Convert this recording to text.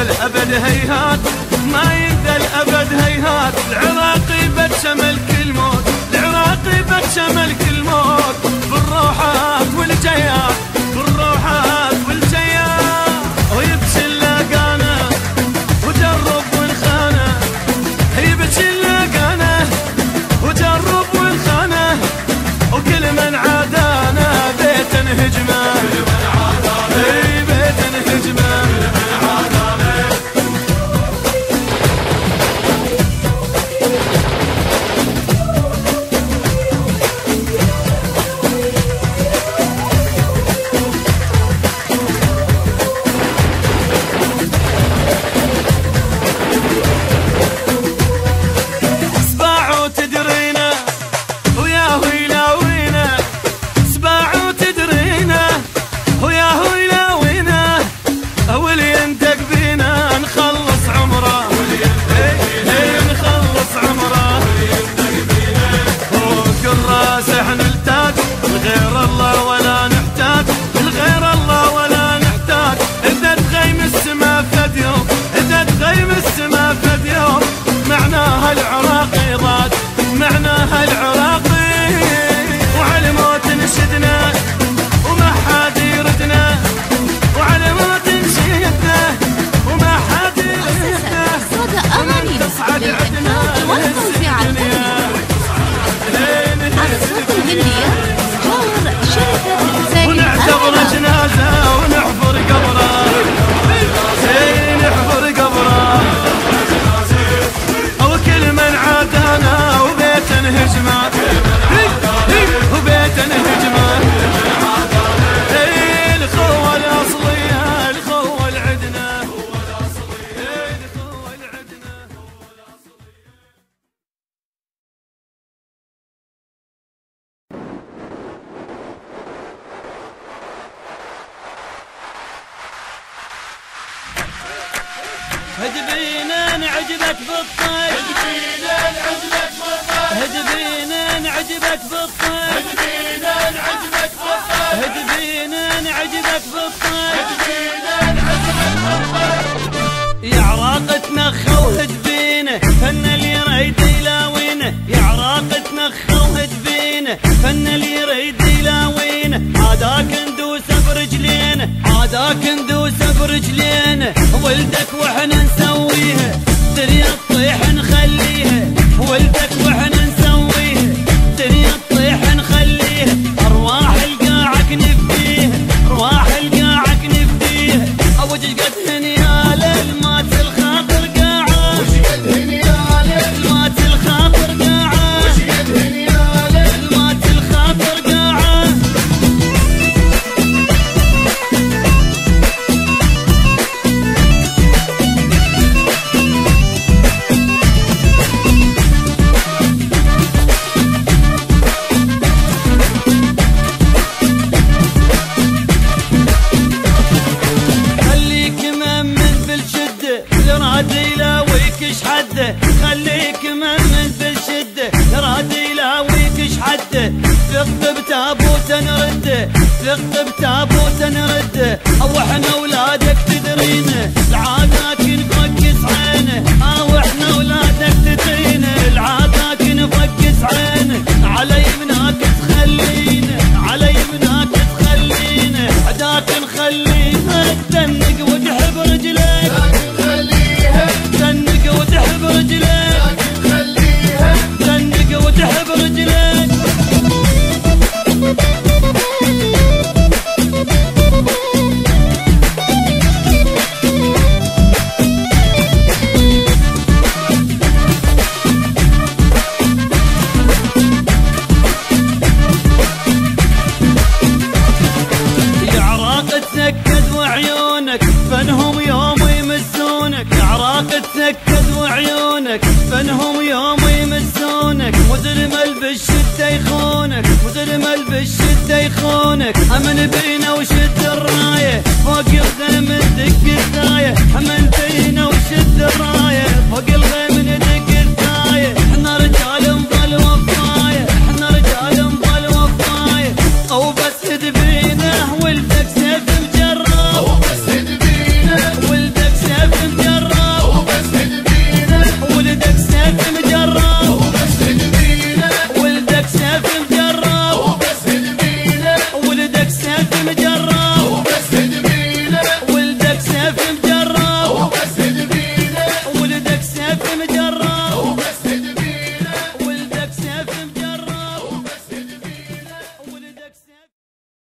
الأبد هيهات، ما ينزل الأبد هيهات. العراقي بتشمل كل موت، العراقي بتشمل كل موت. بالروحات والجيات، بالروحات والجيات. ويبكي اللاقانه وجرب والخانه، يبكي اللاقانه وجرب والخانه. وكل من عادانا بيت انهجمه، بيت انهجمه. معناها العراقي ضاد، معناها العراقي. وعلى موت نشدنا وما حد يردنا، وعلى موت نشدنا وما حد يردنا. تصعد عدنا والتوزيع الفني الصوت الغنية دور شركة زين ونعتبر جنازة ونحفر قبره، نحفر قبره. وكل من عادانا وبيت انهجمه، وبيت انهجمه. الخوة الأصلية، الخوة العدنا، الخوة العدنا. هدبينا نعجبك بالطيب، هدبينا نعجبك بالطيب، هدبينا نعجبك بالطيب، هدبينا نعجبك بالطيب، هدبينا نعجبك بالطيب. هدبينا نعجبك بالطيب. يا عراق تنخى وهدبينا فن اللي يريد يلاوينا، يا عراق تنخى وهدبينا فن اللي يريد يلاوينا. عاداك ندوس برجلينا، عاداك ندوس برجلينا. ولدك واحنا نسويها، دنيا تطيح نخليها. ولدك واحنا نسويها، دنيا تطيح نخليها. ارواح القاعك نفديها، ارواح القاعك نفديها. اوج قد هنياله المات الخاطر قاعه، وش قد هنياله المات الخاطر قاعه، وش قد هنياله المات الخاطر قاعه. حده خليك ممن بالشده، راد يلاويك حده. ثق بتابوت نرده، ثق بتابوت نرده. او احنا اولادك تدرينا، العادات نفكس عينه. او احنا اولادك تدرينا، العادات نفكس عينه. على يمناك تخلينا، على يمناك تخلينا. عداك نخليها تدنق وتحب رجليك، تدنق وتحب رجليك، تدنق وتحب رجليك. يا عراق تسكت وعيونك فنهم يوم يمسونك، يا عراق تسكت وعيونك فنهم يوم يمسونك. مجرم بالشدة يخونك، مجرم بالشدة يخونك. امن بينا وشد الراية فوق الغيم ندق الثاية، امن بينا وشد الراية فوق الغيم ندق الثاية. احنا رجال نظل وفاية، احنا رجال نظل وفاية. او بس هدبينا ولدك سيف مجرب، بس هدبينا ولدك سيف مجرب. في مجال